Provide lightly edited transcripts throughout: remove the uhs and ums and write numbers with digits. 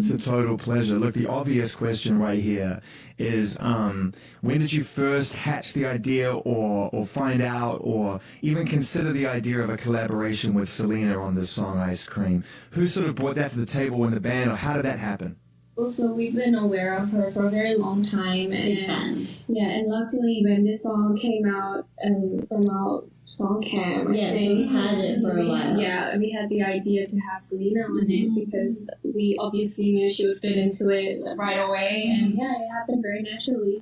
It's a total pleasure. Look, the obvious question right here is, when did you first hatch the idea or find out or even consider the idea of a collaboration with Selena on this song, Ice Cream? Who sort of brought that to the table in the band, or how did that happen? Also, we've been aware of her for a very long time, and and luckily when this song came out from our song camp, so we had it for a while. Yeah, we had the idea to have Selena on it because we obviously knew she would fit into it right away, and it happened very naturally.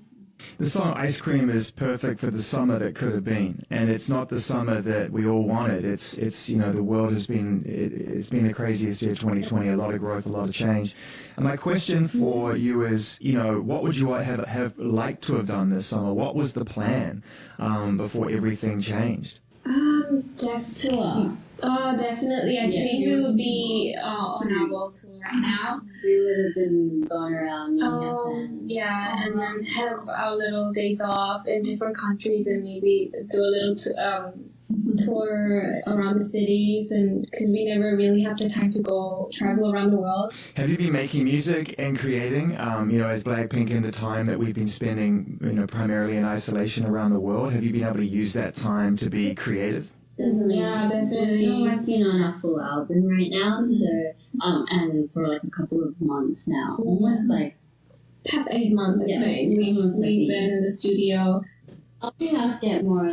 The song Ice Cream is perfect for the summer that could have been, and it's not the summer that we all wanted. It's the world has been, it's been the craziest year, 2020, a lot of growth, a lot of change. And my question for you is, what would you have liked to have done this summer? What was the plan before everything changed? Definitely. I think we would be on our world tour right now. We would have been going around meeting our fans. And then have our little days off in different countries and maybe do a little tour around the cities, and because we never really have the time to go travel around the world. Have you been making music and creating, as Blackpink in the time that we've been spending, primarily in isolation around the world? Have you been able to use that time to be creative? Definitely. Yeah, definitely. We're working on our full album right now, so and for like a couple of months now, almost like past 8 months. I think we've been in the studio. Helping us get more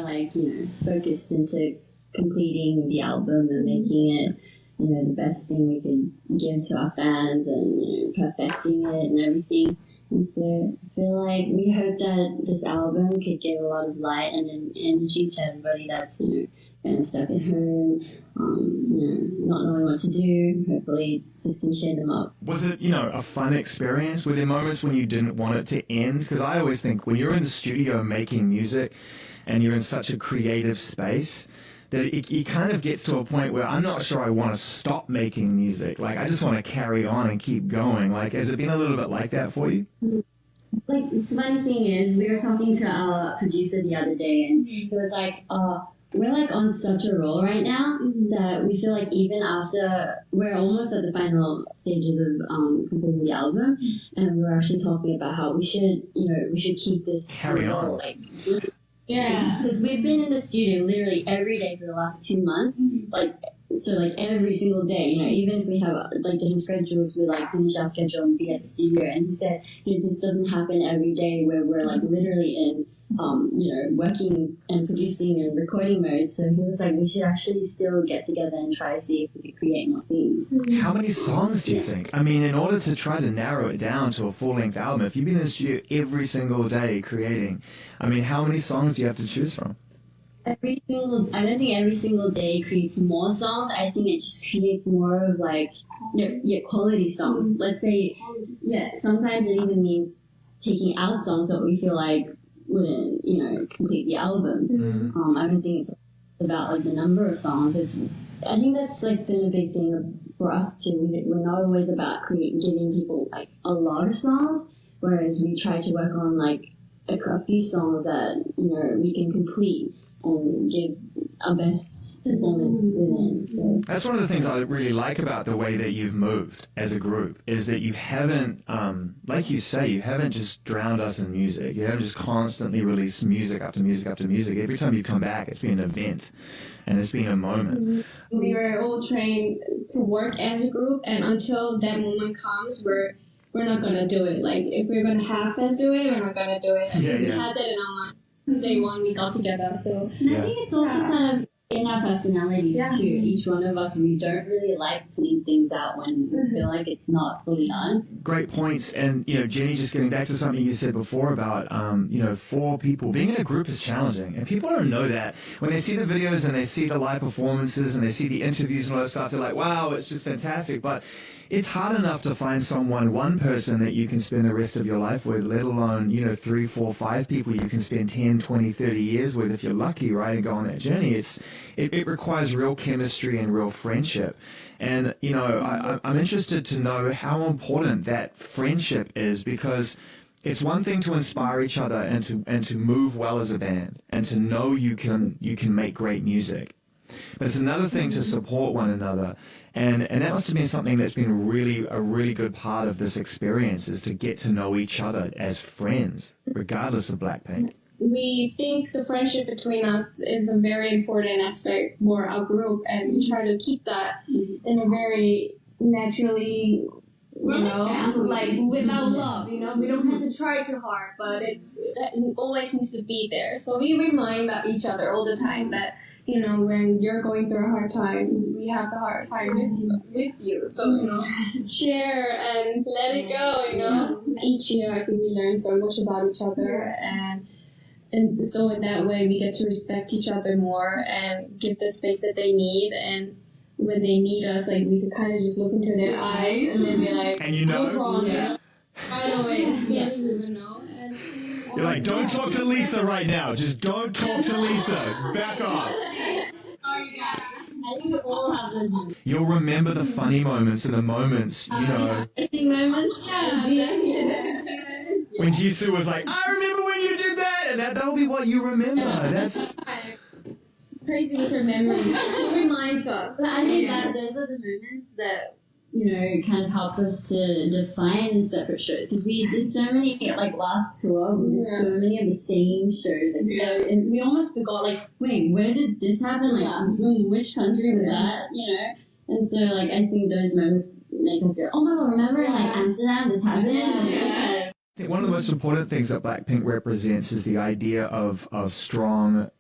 focused into completing the album and making it the best thing we could give to our fans, and perfecting it and everything. And so I feel like we hope that this album could give a lot of light and energy to everybody that's kind of stuck at home, not knowing what to do. Hopefully this can cheer them up. Was it, a fun experience? Were there moments when you didn't want it to end? Because I always think when you're in the studio making music and you're in such a creative space, that it kind of gets to a point where I'm not sure I want to stop making music. Like, I just want to carry on and keep going. Like, has it been a little bit like that for you? Like, the funny thing is, we were talking to our producer the other day, and he was like, we're like on such a roll right now that we feel like even after we're almost at the final stages of completing the album, and we were actually talking about how we should keep this carry on. Because we've been in the studio literally every day for the last 2 months, so every single day, even if we have different schedules, we finish our schedule and be at the studio. And he said, this doesn't happen every day where we're literally in working and producing and recording mode. So he was like, we should actually still get together and try to see if we could create more things. How many songs do you think? I mean, in order to try to narrow it down to a full-length album, if you've been in the studio every single day creating, I mean, how many songs do you have to choose from? I don't think every single day creates more songs. I think it just creates more of quality songs. Let's say, sometimes it even means taking out songs that we feel like wouldn't, complete the album. I don't think it's about the number of songs. I think that's been a big thing for us too. We're not always about giving people a lot of songs, whereas we try to work on a few songs that we can complete and give our best performance within. So that's one of the things I really like about the way that you've moved as a group, is that you haven't, like you say, you haven't just drowned us in music. You haven't just constantly released music after music after music. Every time you come back, it's been an event and it's been a moment. We were all trained to work as a group, and until that moment comes, we're not gonna do it. If we're gonna half-ass do it, we're not gonna do it. We had that in our mind. Day one we got together, so and I think it's also kind of in our personalities too. Each one of us, we don't really like putting things out when we feel like it's not fully done. Great points. And Jenny, just getting back to something you said before about for people, being in a group is challenging, and people don't know that. When they see the videos and they see the live performances and they see the interviews and all that stuff, they're like, wow, it's just fantastic. But it's hard enough to find one person that you can spend the rest of your life with, let alone 3, 4, 5 people you can spend 10, 20, 30 years with if you're lucky, right, and go on that journey. It requires real chemistry and real friendship. And I'm interested to know how important that friendship is, because it's one thing to inspire each other and to move well as a band and to know you can make great music. But it's another thing to support one another. And that must have been something that's been a really good part of this experience, is to get to know each other as friends, regardless of Blackpink. We think the friendship between us is a very important aspect for our group, and we try to keep that in a very naturally, like without love, we don't have to try too hard, but it always needs to be there. So we remind each other all the time that, when you're going through a hard time, we have the hard time with you. So, share and let it go, Each year, I think we learn so much about each other, and so in that way, we get to respect each other more and give the space that they need. And when they need us, like, we could kind of just look into their eyes and then be like, and what's wrong? Right away, we would know. You're like, don't talk to Lisa right now. Just don't talk to Lisa. Just back off. I think we all have those moments. You'll remember the funny moments and the moments, Embarrassing moments. when Jisoo was like, I remember when you did that, and that'll be what you remember. That's crazy with her memories. It reminds us. So I think that those are the moments that kind of help us to define separate shows, because we did so many, like last tour, we did so many of the same shows, and we almost forgot, like, wait, where did this happen? Like, which country was that? And so, like, I think those moments make us go, oh my god, remember in like Amsterdam this happened? I think one of the most important things that Blackpink represents is the idea of strong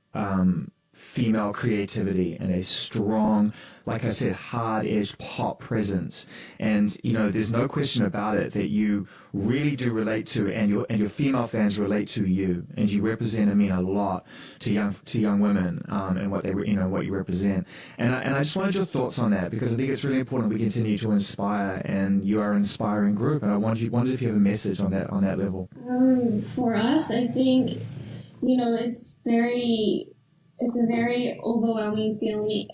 female creativity and a strong, like I said, hard-edged pop presence. And there's no question about it that you really do relate to, and your female fans relate to you, and you represent, a lot to young women, and what what you represent. And I just wanted your thoughts on that, because I think it's really important we continue to inspire, and you are an inspiring group. And I wondered if you have a message on that level. For us, I think it's a very overwhelming feeling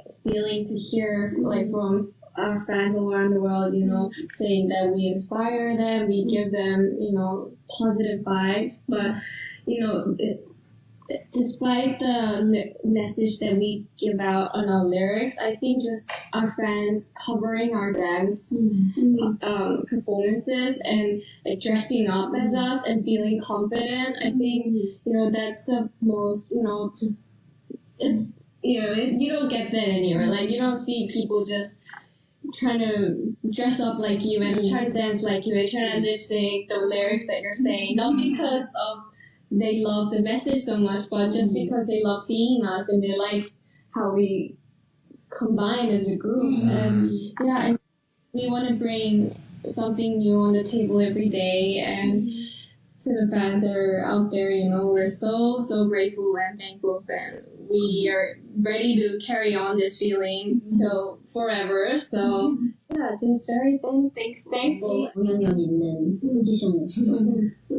to hear, like, from our fans all around the world, saying that we inspire them, we give them, positive vibes. But, despite the message that we give out on our lyrics, I think just our fans covering our dance performances and, like, dressing up as us and feeling confident, I think, that's the most, it's, you don't get that anywhere. Like, you don't see people just trying to dress up like you and try to dance like you and trying to lip sync the lyrics that you're saying, not because of they love the message so much, but just because they love seeing us and they like how we combine as a group. And and we want to bring something new on the table every day. And to the fans that are out there, we're so grateful and thankful, and we are ready to carry on this feeling till forever. So just very thankful. 우연히 있는 포지션이었어.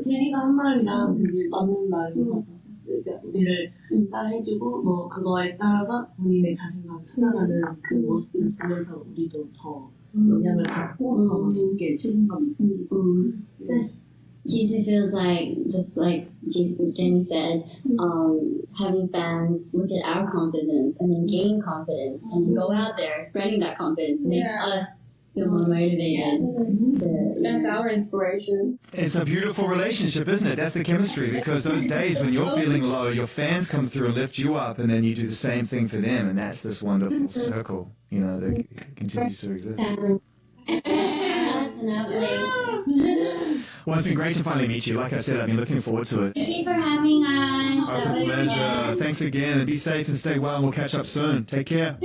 제니가 한 말이랑 되게 맞는 말인 것 같아서 이제 우리를 따라해주고 그거에 따라서 본인의 자신감을 찾아가는 그 모습을 보면서 우리도 더 영향을 받고 더 멋있게 책임감이 생기고. Jisoo feels like, just like Jenny said, having fans look at our confidence and then gain confidence and go out there spreading that confidence makes us feel more motivated. That's our inspiration. It's a beautiful relationship, isn't it? That's the chemistry, because those days when you're feeling low, your fans come through and lift you up, and then you do the same thing for them, and that's this wonderful circle, that continues to exist. Well, it's been great to finally meet you. Like I said, I've been looking forward to it. Thank you for having us. It's a pleasure. Thanks again, and be safe and stay well, and we'll catch up soon. Take care.